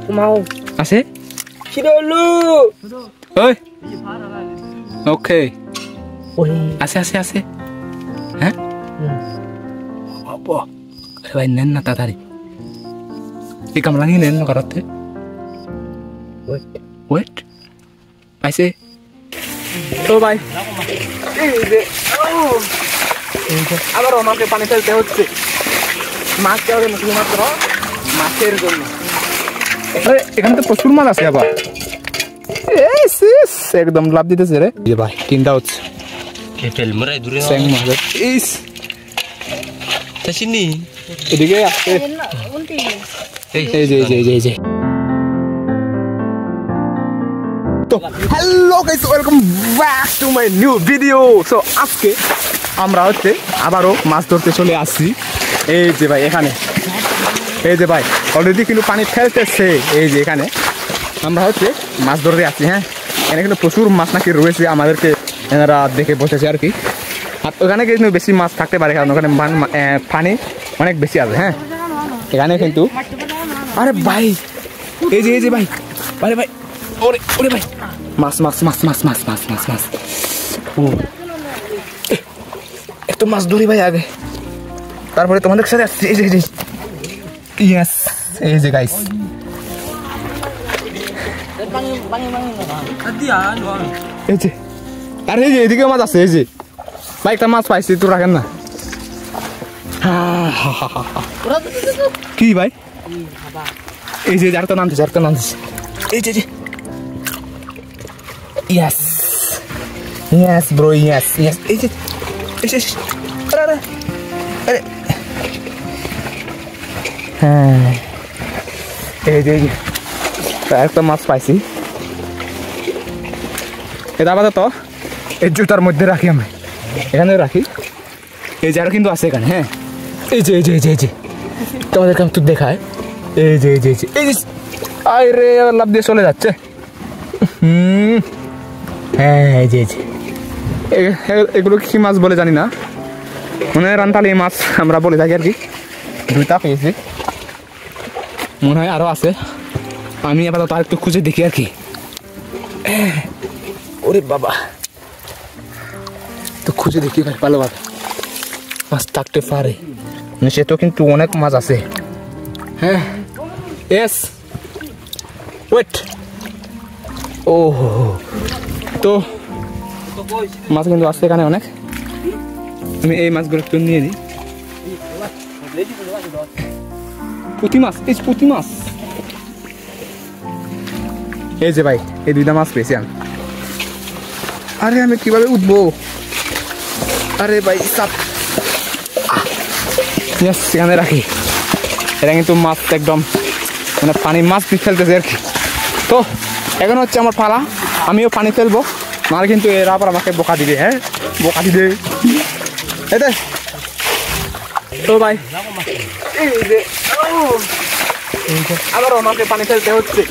mau আছে si dulu ঐ ওকে আছে হ্যাঁ বাবা আরে ভাই নেন না তাড়াতাড়ি এই কামলানি নেন না করতে ওয়েট পাইছে ও ভাই এই যে আবার আমাকে পানি ফেলতে হচ্ছে মাছ চাওয়ার মাত্র মাছের জন্য এখানে তো প্রচুর মাছ আছে আবার একদম লাভ দিতেছে রে ভাই তিনটা হচ্ছে এদিকে আসছে তো hello guys welcome back to my new video. So আজকে আমরা হচ্ছে আবারও মাছ ধরতে চলে আসছি। এই যে ভাই এখানে এই যে ভাই অলরেডি কিন্তু পানি ফেলতেছে। এই যে এখানে আমরা হচ্ছে মাছ ধরতে আসছি। হ্যাঁ এখানে কিন্তু প্রচুর মাছ নাকি রয়েছে, আমাদেরকে এনারা দেখে বসেছে আর কি। আর ওখানে কিন্তু বেশি মাছ থাকতে পারে কারণ ওখানে পানি অনেক বেশি আছে। হ্যাঁ এখানে কিন্তু আরে ভাই এই যে ভাই আরে ভাই ওরে ওরে ভাই মাছ মাছ মাছ মাছ মাছ মাছ মাছ মাছ ও একটু মাছ ধরি ভাই আগে, তারপরে তোমাদের সাথে আসছি। এই যে ইয়েস এই যে গাইস এই যে আরে এই যে এদিকে মাছ আছে। এই যে ভাই একটা মাছ পাইছি, তো রাখেন না কি ভাই এই যে যারটা নামছে এই যে yes yes bro yes yes এই যে আরে আরে হ্যাঁ এই যে একটা মাছ পাইছি। এটা আপাতত এই জুতার মধ্যে রাখি, আমি এখানে রাখি। এই যে আরো কিন্তু আছে এখানে। হ্যাঁ এই যে তোমাদেরকে আমি তো দেখায়। এই যে আরে লাভ দিয়ে চলে যাচ্ছে। হ্যাঁ এই যে এগুলো কি মাছ বলে জানি না, মনে হয় রান্তালি মাছ আমরা বলে থাকি আর কি। দুইটা পেয়েছি, মনে হয় আরো আছে। আমি আপাতত আর একটু খুঁজে দেখি আর কি। ওরে বাবা তো খুঁজে দেখি ভাই ভালোভাবে মাছ থাকতে পারে, সে তো কিন্তু অনেক মাছ আছে। হ্যাঁ এস ওয়েট ও তো মাছ কিন্তু আসছে এখানে অনেক। আমি এই মাছগুলো একটু নিয়ে নিই। পুঁটি মাছ এই যে ভাই এই দুইটা মাছ পেয়েছি আমি। আরে আমি কিভাবে উঠবো? আরে ভাই সাপ সেখানে রাখি। এটা কিন্তু মাছ একদম মানে পানি মাছ ফেলতেছে আর কি। তো এখন হচ্ছে আমার পালা, আমিও পানি ফেলবো, নাহলে কিন্তু এরা আবার আমাকে বোকা দিবে। হ্যাঁ বোকা দিবে এতে তো ভাই এই যে আবার আমাকে পানি ফেলতে হচ্ছে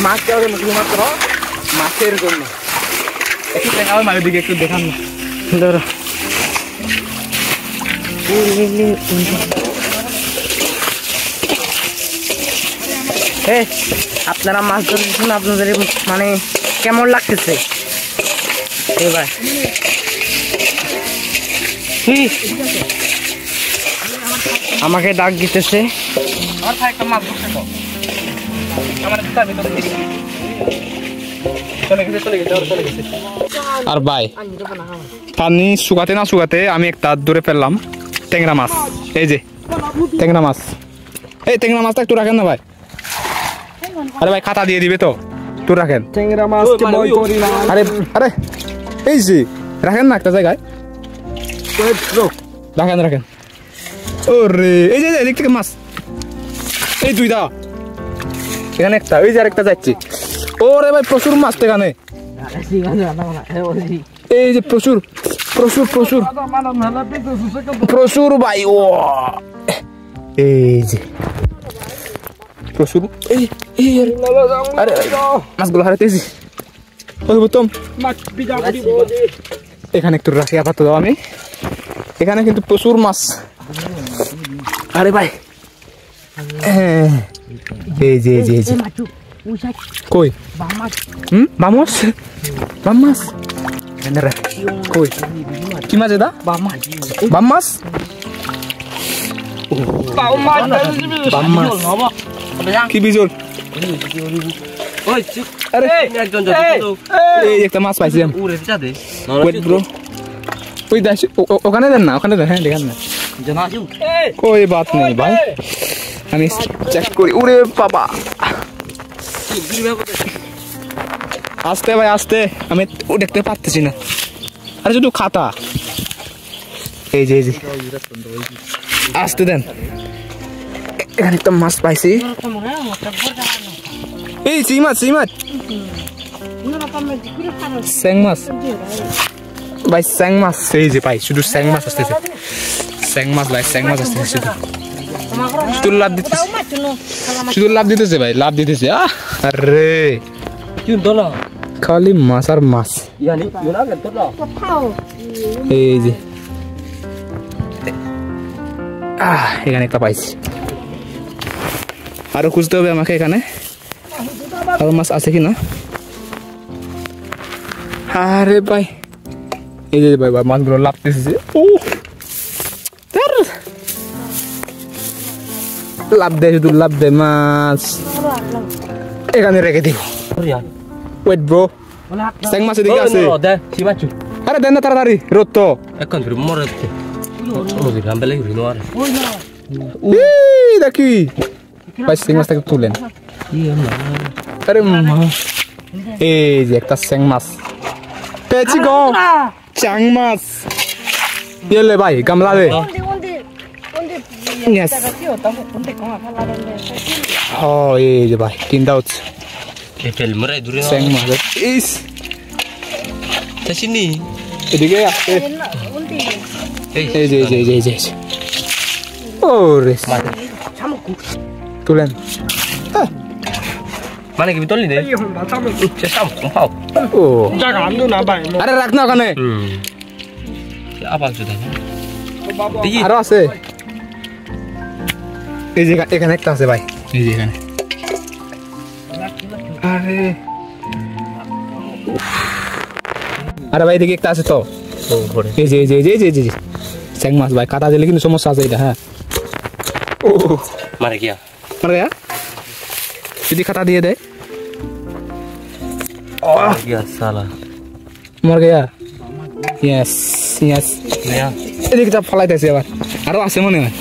মাছ চাওয়ার মাত্র মাছের জন্য। একটু দেখাও মায়ের দিকে, একটু দেখান না। আপনারা মাছ ধরছেন, আপনাদের মানে কেমন লাগতেছে? এবার আমাকে ডাক দিতেছে। আর ভাই পানি শুকাতে আমি একটা ধরে ফেললাম ট্যাংরা মাছ। এই যে ট্যাংরা মাছ, এই ট্যাংরা মাছটা একটু রাখেন না ভাই। আরে ভাই খাতা দিয়ে দিবে তো, একটু রাখেন ট্যাংরা মাছ। আরে আরে এই যে রাখেন না একটা জায়গায়, রাখেন। ওরে এই যে এদিক থেকে মাছ, এই দুইটা এখানে একটা, ওই যে আরেকটা যাচ্ছে। ওরে ভাই প্রচুর মাছ এখানে, এই যে প্রচুর ভাই। ও এই যে প্রচুর আরে মাছগুলো হারাতেছি। এখানে একটু রাখি আপাতত আমি, এখানে কিন্তু প্রচুর মাছ। আরে ভাই এই যে কই বামস বামাস এনরা কই কি মাছ এটা বামাস বামাস কি বিজল ওই আরে একজন এই একটা মাছ পাইছি আমি ওরে যা দে ওয়েট ব্রো ওই দাস ওখানে দেন না ওখানে দেন হ্যাঁ দেখান না कोई बात नहीं भाई हम चेक करी उरे बाबा आस्ते भाई आस्ते हमें देखते पाচ্ছি না আরে শুধু খাতা এই যে আস্তে দেন এখানে একটা মাছ পাইছি এই সিমাত স্যাং মাছ ভাই স্যাং মাছ এই যে ভাই শুধু স্যাং মাছ আসতেছে স্যাং মাছ ভাই স্যাং মাছ আসতেছে শুধু লাভ দিতেছে ভাই লাভ দিতেছে আরে খালি মাছ আর মাছ এই যে এখানে একটা পাইছি আরো খুঁজতে হবে আমাকে এখানে আরো মাছ আছে কিনা আরে ভাই এই যে ভাই মাছগুলো লাভ দিতেছে লাভ দেয় শুধু লাভ দেয় মাছ এখানে রেখে দিব ওয়েট ব্রো স্যাং মাছ এদিকে আছে আরে দেন না তাড়াতাড়ি রোদ তো এখন দেখি ভাই স্যাং মাছটাকে তুলেন আরে এই যে একটা স্যাং মাছ পেয়েছি গো চ্যাং মাছ ইয়েলে ভাই গামলা দে Yes. Oh, এই যে ভাই তিনটা হচ্ছে স্যাং মাছ ইস তাসিনি এদিকে আসে এই যে ওরে তুলেন মানে কি তোলি দে চেষ্টা পাও ও জায়গা আনলো না ভাই আরে রাখ না ওখানে আবার যদি আরো আছে এই যে এখানে একটা আছে ভাই এই যে এখানে আরে ভাই এদিকে একটা আছে তো এই যে স্যাং মাছ ভাই কাটা দিলে কিন্তু সমস্যা আছে এটা হ্যাঁ ও মারে গিয়া যদি খাতা দিয়ে দেয় গিয়া সালা মর গিয়া ইয়েস এদিকে তো ফলাইতেছে আবার আরো আছে মনে হয়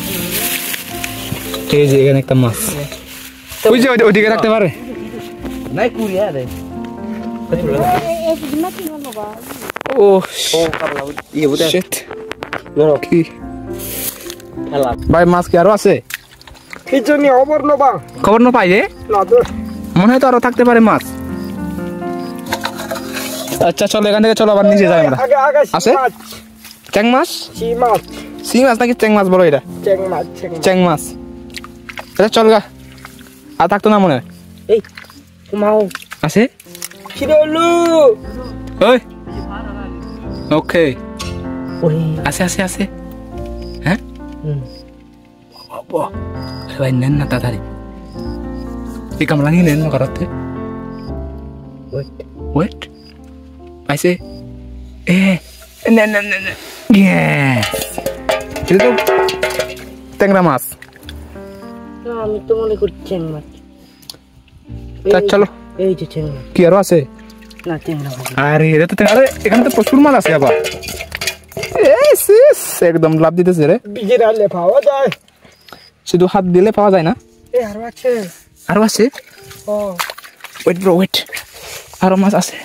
এই যে এখানে একটা মাছ ওই যে ওইদিকে রাখতে পারে নাই কুরিয়া রে ও শিট কি ভাই মাছ কি আরো আছে খবর না পাই রে মনে হয় তো আরো থাকতে পারে মাছ আচ্ছা চলো এখান থেকে চলো আবার নিচে যাই আমরা আছে চ্যাং মাছ সি মাছ নাকি চ্যাং মাছ বলো এটা চ্যাং মাছ আচ্ছা চল গা আর থাকতো না মনে হয় এই কুমাও আছে ওই ওকে আছে হ্যাঁ ভাই নেন না তাড়াতাড়ি এই কামলা নিয়ে নেন না করতে ওয়েট পাইছে নেন এটা তো ট্যাংরা মাছ আমি তো মনে করি চ্যাং মাছ চলো এই যে চ্যাং মাছ কি আরো আছে না চ্যাংরা আরে এটা তো আরে এখানে তো প্রচুর মাছ আছে আবার একদম লাভ দিতেছে রে বিজরালে পাওয়া যায় শুধু হাত দিলে পাওয়া যায় না এই আরো আছে ও ওয়েট ব্রো ওয়েট আরো মাছ আছে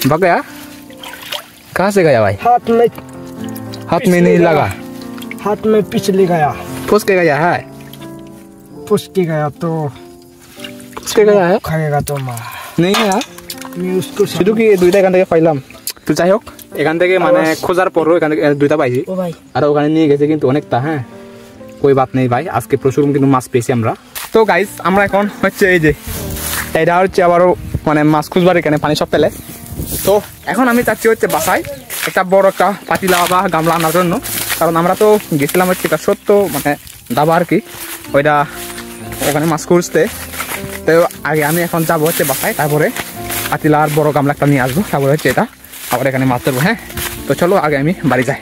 भाग गया कहाँ से गया भाई हाथ में नहीं लगा हाथ में पिछले गया फंस के गया है खाएगा तो माँ नहीं है मैं उसको শুধু কি দুইটা এখান থেকে পাইলাম তো যাই হোক এখান থেকে মানে খোঁজার পরও এখান থেকে দুইটা পাইছি আর ওখানে নিয়ে গেছে কিন্তু অনেকটা হ্যাঁ কই বাত নেই ভাই আজকে প্রচুর কিন্তু মাছ পেয়েছি আমরা তো গাইস আমরা এখন হচ্ছে এই যে এটা হচ্ছে আবারও মানে মাছ খুঁজবার এখানে পানি সব পেলে তো এখন আমি চাচ্ছি হচ্ছে বাসায় একটা বড় একটা পাতিলা বা গামলা আনার জন্য কারণ আমরা তো গেছিলাম হচ্ছে এটা সত্য মানে দাবা আর কি, ওইটা ওখানে মাছ খুঁজতে। তো আগে আমি এখন যাবো হচ্ছে বাসায়, তারপরে পাতিলা আর বড় গামলা একটা নিয়ে আসবো, তারপরে হচ্ছে এটা আবার এখানে মাছ ধরবো। হ্যাঁ, তো চলো আগে আমি বাড়ি যাই।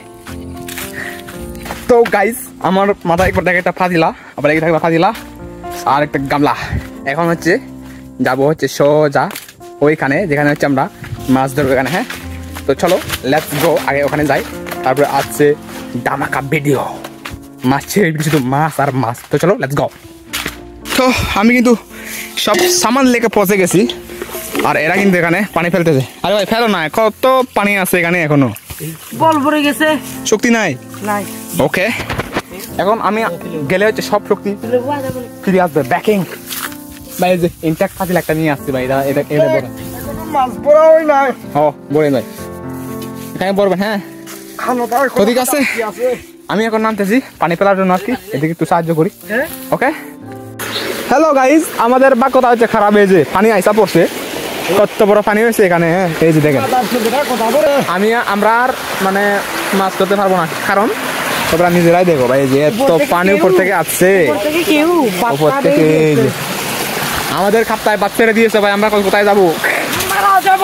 তো গাইস, আমার মাথায় একবার দেখে একটা ফাদিলা, আবার এখানে থাকবে ফাদিলা আর একটা গামলা। এখন হচ্ছে যাবো হচ্ছে সোজা ওইখানে যেখানে হচ্ছে আমরা মাছ ধরবো এখানে। হ্যাঁ, তো চলো লেটস গো, আগে ওখানে যাই, তারপরে আসছে ধামাকা ভিডিও। মাছের শুধু মাছ আর মাছ। তো চলো লেটস গো। তো আমি কিন্তু সব সামান লেকে পৌঁছে গেছি, আর এরা কিন্তু এখানে পানি ফেলতেছে। আরে ভাই ফেলো না, কত পানি আছে এখানে এখনো, বল ভরে গেছে শক্তি নাই। নাই ওকে, এখন আমি গেলে হচ্ছে সব শক্তি ফিরে আসবে। ব্যাকিং ভাই, যে ইনট্যাক্ট ফাতিল একটা নিয়ে আসছে ভাই, এটা বড় মাছ বড় হই নাই ও বলেন ভাই, এখানে বলবেন। হ্যাঁ খানো তার তো ঠিক আছে, আমি এখন নামতেছি পানি ফেলার জন্য আর কি, এদিকে একটু সাহায্য করি। ওকে, হ্যালো গাইজ, আমাদের বাক্যটা হচ্ছে খারাপ হয়েছে, পানি আইসা পড়ছে, কত বড় পানি হয়েছে এখানে। হ্যাঁ, এই যে দেখেন, আমরা আর মানে মাছ ধরতে পারবো না, কারণ তোমরা নিজেরাই দেখো ভাই, যে এত পানি উপর থেকে আসছে, উপর থেকে এই যে আমাদের খাপ্তায় বাদ ছেড়ে দিয়েছে ভাই। আমরা কোথায় যাবো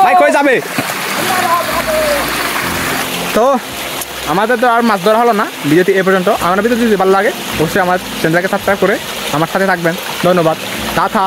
ভাই, কই যাবে? তো আমাদের তো আর মাছ ধরা হলো না, ভিডিওটি এ পর্যন্ত। আমার ভিডিও যদি ভালো লাগে অবশ্যই আমার চ্যানেলকে সাবস্ক্রাইব করে আমার সাথে থাকবেন। ধন্যবাদ, টাটা।